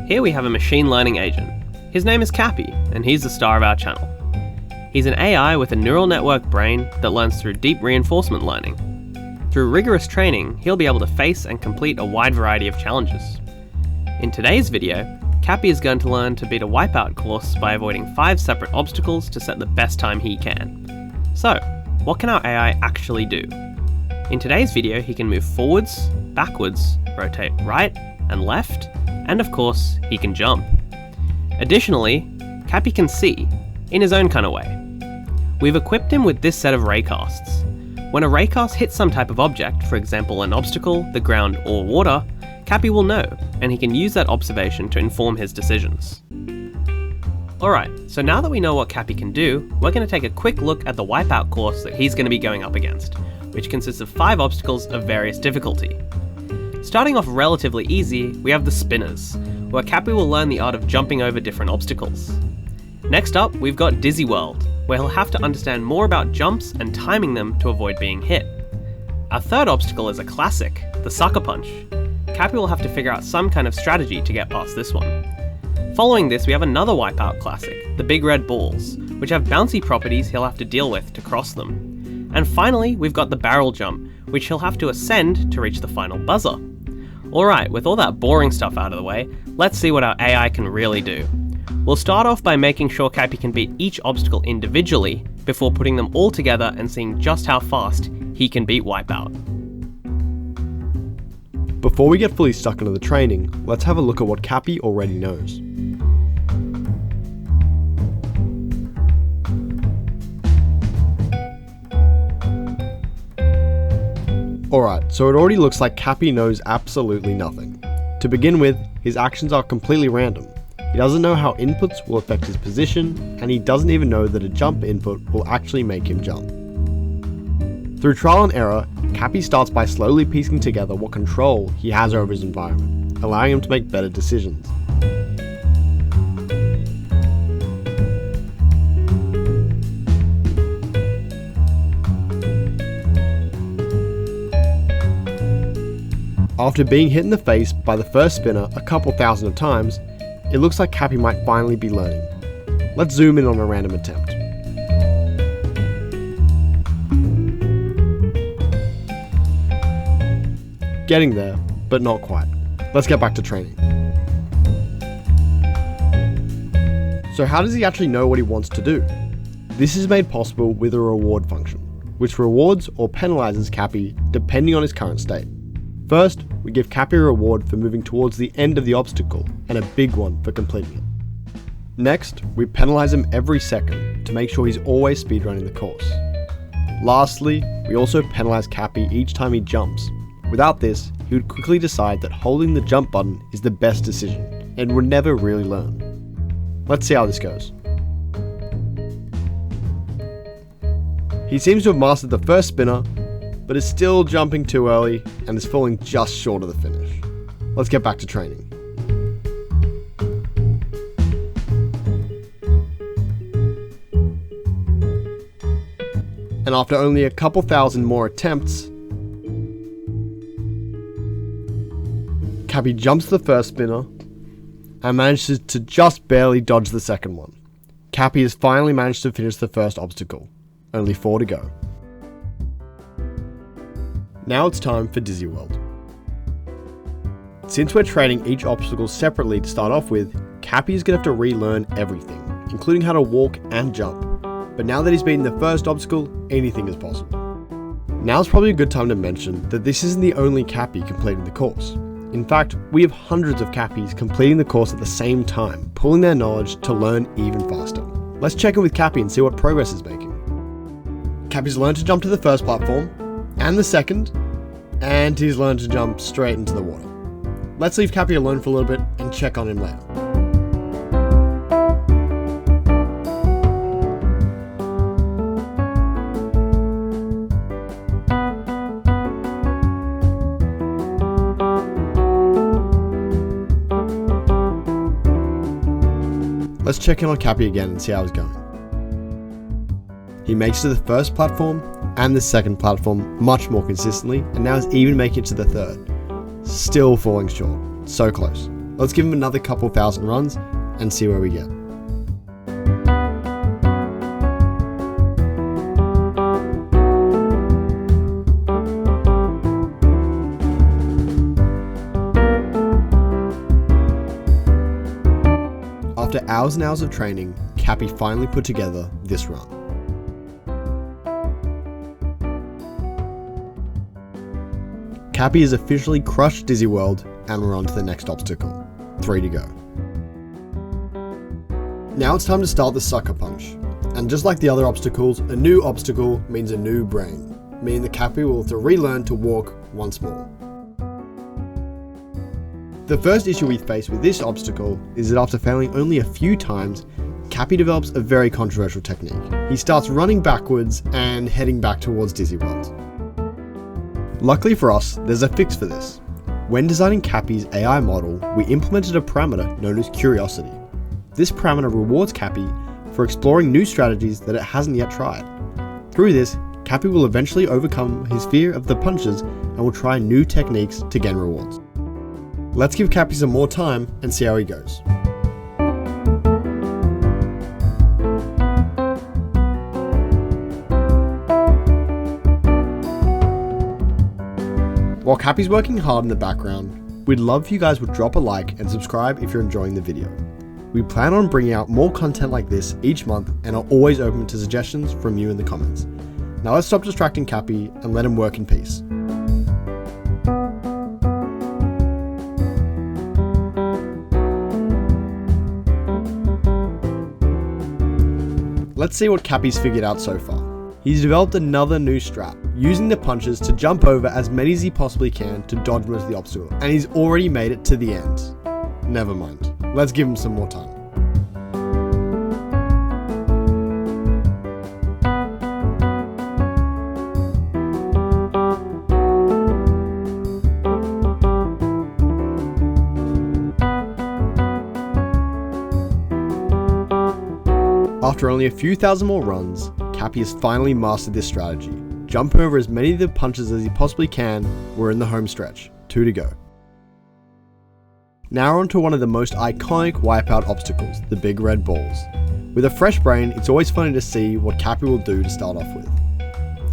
Here we have a machine learning agent. His name is Cappy, and he's the star of our channel. He's an AI with a neural network brain that learns through deep reinforcement learning. Through rigorous training, he'll be able to face and complete a wide variety of challenges. In today's video, Cappy is going to learn to beat a wipeout course by avoiding 5 separate obstacles to set the best time he can. So, what can our AI actually do? In today's video, he can move forwards, backwards, rotate right and left, and of course, he can jump. Additionally, Cappy can see, in his own kind of way. We've equipped him with this set of raycasts. When a raycast hits some type of object, for example an obstacle, the ground, or water, Cappy will know, and he can use that observation to inform his decisions. Alright, so now that we know what Cappy can do, we're going to take a quick look at the wipeout course that he's going to be going up against, which consists of 5 obstacles of various difficulty. Starting off relatively easy, we have the spinners, where Cappy will learn the art of jumping over different obstacles. Next up, we've got Dizzy World, where he'll have to understand more about jumps and timing them to avoid being hit. Our third obstacle is a classic, the Sucker Punch. Cappy will have to figure out some kind of strategy to get past this one. Following this, we have another wipeout classic, the Big Red Balls, which have bouncy properties he'll have to deal with to cross them. And finally, we've got the Barrel Jump, which he'll have to ascend to reach the final buzzer. Alright, with all that boring stuff out of the way, let's see what our AI can really do. We'll start off by making sure Cappy can beat each obstacle individually before putting them all together and seeing just how fast he can beat Wipeout. Before we get fully stuck into the training, let's have a look at what Cappy already knows. Alright, so it already looks like Cappy knows absolutely nothing. To begin with, his actions are completely random. He doesn't know how inputs will affect his position, and he doesn't even know that a jump input will actually make him jump. Through trial and error, Cappy starts by slowly piecing together what control he has over his environment, allowing him to make better decisions. After being hit in the face by the first spinner a couple thousand of times, it looks like Cappy might finally be learning. Let's zoom in on a random attempt. Getting there, but not quite. Let's get back to training. So how does he actually know what he wants to do? This is made possible with a reward function, which rewards or penalizes Cappy depending on his current state. First, we give Cappy a reward for moving towards the end of the obstacle, and a big one for completing it. Next, we penalize him every second to make sure he's always speedrunning the course. Lastly, we also penalize Cappy each time he jumps. Without this, he would quickly decide that holding the jump button is the best decision, and would never really learn. Let's see how this goes. He seems to have mastered the first spinner, but is still jumping too early and is falling just short of the finish. Let's get back to training. And after only a couple thousand more attempts, Cappy jumps the first spinner and manages to just barely dodge the second one. Cappy has finally managed to finish the first obstacle. Only 4 to go. Now it's time for Dizzy World. Since we're training each obstacle separately to start off with, Cappy is going to have to relearn everything, including how to walk and jump. But now that he's beaten the first obstacle, anything is possible. Now's probably a good time to mention that this isn't the only Cappy completing the course. In fact, we have hundreds of Cappies completing the course at the same time, pooling their knowledge to learn even faster. Let's check in with Cappy and see what progress is making. Cappy's learned to jump to the first platform, and the second, and he's learned to jump straight into the water. Let's leave Cappy alone for a little bit and check on him later. Let's check in on Cappy again and see how he's going. He makes it to the first platform and the second platform much more consistently, and now is even making it to the third. Still falling short. So close. Let's give him another couple thousand runs and see where we get. After hours and hours of training, Cappy finally put together this run. Cappy has officially crushed Dizzy World, and we're on to the next obstacle. 3 to go. Now it's time to start the sucker punch. And just like the other obstacles, a new obstacle means a new brain, meaning that Cappy will have to relearn to walk once more. The first issue we face with this obstacle is that after failing only a few times, Cappy develops a very controversial technique. He starts running backwards and heading back towards Dizzy World. Luckily for us, there's a fix for this. When designing Cappy's AI model, we implemented a parameter known as curiosity. This parameter rewards Cappy for exploring new strategies that it hasn't yet tried. Through this, Cappy will eventually overcome his fear of the punches and will try new techniques to gain rewards. Let's give Cappy some more time and see how he goes. While Cappy's working hard in the background, we'd love if you guys would drop a like and subscribe if you're enjoying the video. We plan on bringing out more content like this each month and are always open to suggestions from you in the comments. Now let's stop distracting Cappy and let him work in peace. Let's see what Cappy's figured out so far. He's developed another new strat, using the punches to jump over as many as he possibly can to dodge most of the obstacle, and he's already made it to the end. Never mind, let's give him some more time. After only a few thousand more runs, Cappy has finally mastered this strategy. Jumping over as many of the punches as he possibly can, we're in the home stretch. 2 to go. Now on to one of the most iconic Wipeout obstacles, the big red balls. With a fresh brain, it's always funny to see what Cappy will do to start off with.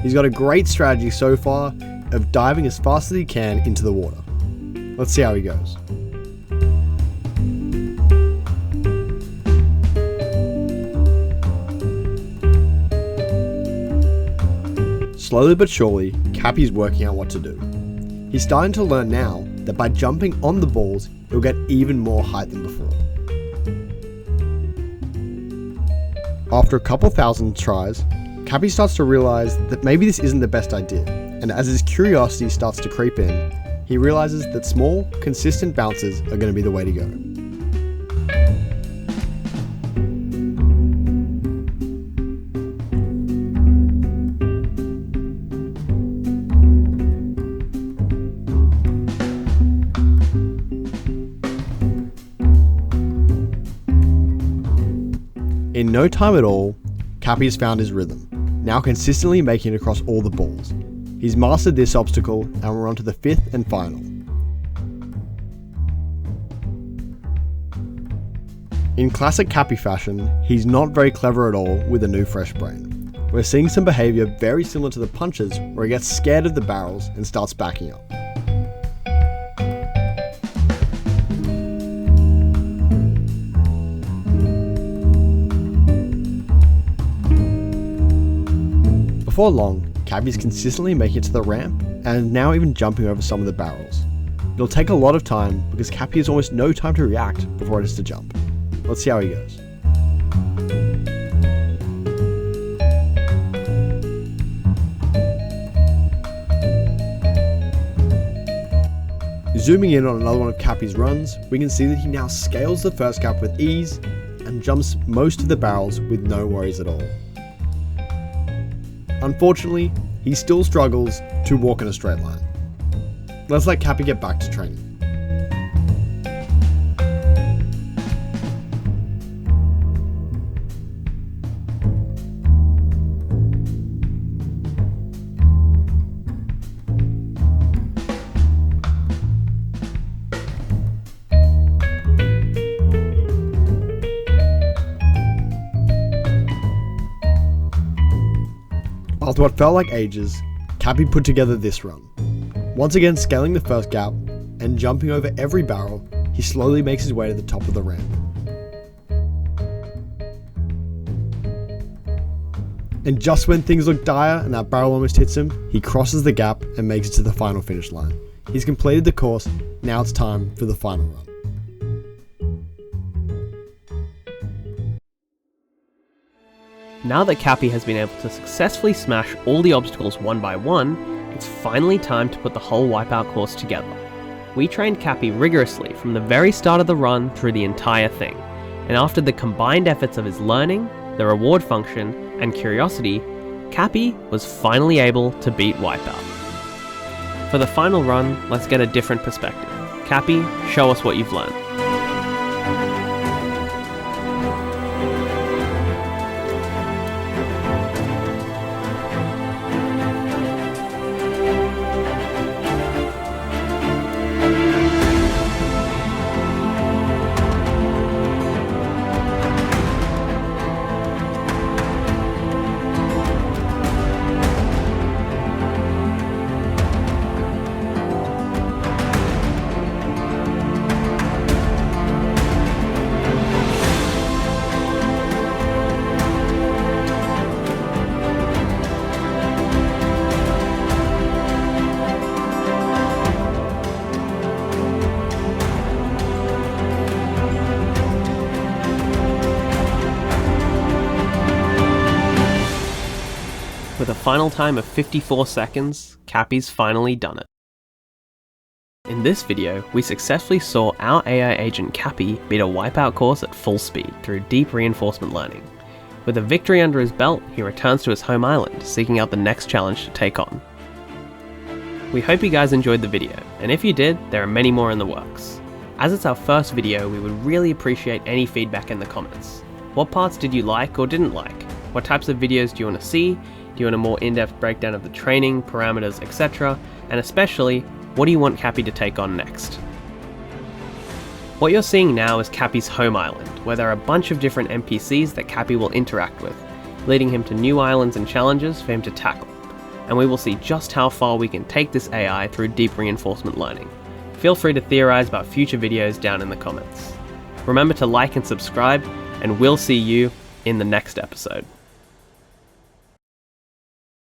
He's got a great strategy so far of diving as fast as he can into the water. Let's see how he goes. Slowly but surely, Cappy's working out what to do. He's starting to learn now that by jumping on the balls, he'll get even more height than before. After a couple thousand tries, Cappy starts to realize that maybe this isn't the best idea, and as his curiosity starts to creep in, he realizes that small, consistent bounces are going to be the way to go. In no time at all, Cappy has found his rhythm, now consistently making it across all the balls. He's mastered this obstacle and we're on to the 5th and final. In classic Cappy fashion, he's not very clever at all with a new fresh brain. We're seeing some behaviour very similar to the punches where he gets scared of the barrels and starts backing up. Before long, Cappy's consistently making it to the ramp and now even jumping over some of the barrels. It'll take a lot of time because Cappy has almost no time to react before it is to jump. Let's see how he goes. Zooming in on another one of Cappy's runs, we can see that he now scales the first gap with ease and jumps most of the barrels with no worries at all. Unfortunately, he still struggles to walk in a straight line. Let's let Cappy get back to training. After what felt like ages, Cappy put together this run. Once again scaling the first gap and jumping over every barrel, he slowly makes his way to the top of the ramp. And just when things look dire and that barrel almost hits him, he crosses the gap and makes it to the final finish line. He's completed the course, now it's time for the final run. Now that Cappy has been able to successfully smash all the obstacles one by one, it's finally time to put the whole Wipeout course together. We trained Cappy rigorously from the very start of the run through the entire thing, and after the combined efforts of his learning, the reward function, and curiosity, Cappy was finally able to beat Wipeout. For the final run, let's get a different perspective. Cappy, show us what you've learned. With a final time of 54 seconds, Cappy's finally done it. In this video, we successfully saw our AI agent Cappy beat a Wipeout course at full speed through deep reinforcement learning. With a victory under his belt, he returns to his home island, seeking out the next challenge to take on. We hope you guys enjoyed the video, and if you did, there are many more in the works. As it's our first video, we would really appreciate any feedback in the comments. What parts did you like or didn't like? What types of videos do you want to see? Do you want a more in-depth breakdown of the training, parameters, etc.? And especially, what do you want Cappy to take on next? What you're seeing now is Cappy's home island, where there are a bunch of different NPCs that Cappy will interact with, leading him to new islands and challenges for him to tackle. And we will see just how far we can take this AI through deep reinforcement learning. Feel free to theorize about future videos down in the comments. Remember to like and subscribe, and we'll see you in the next episode.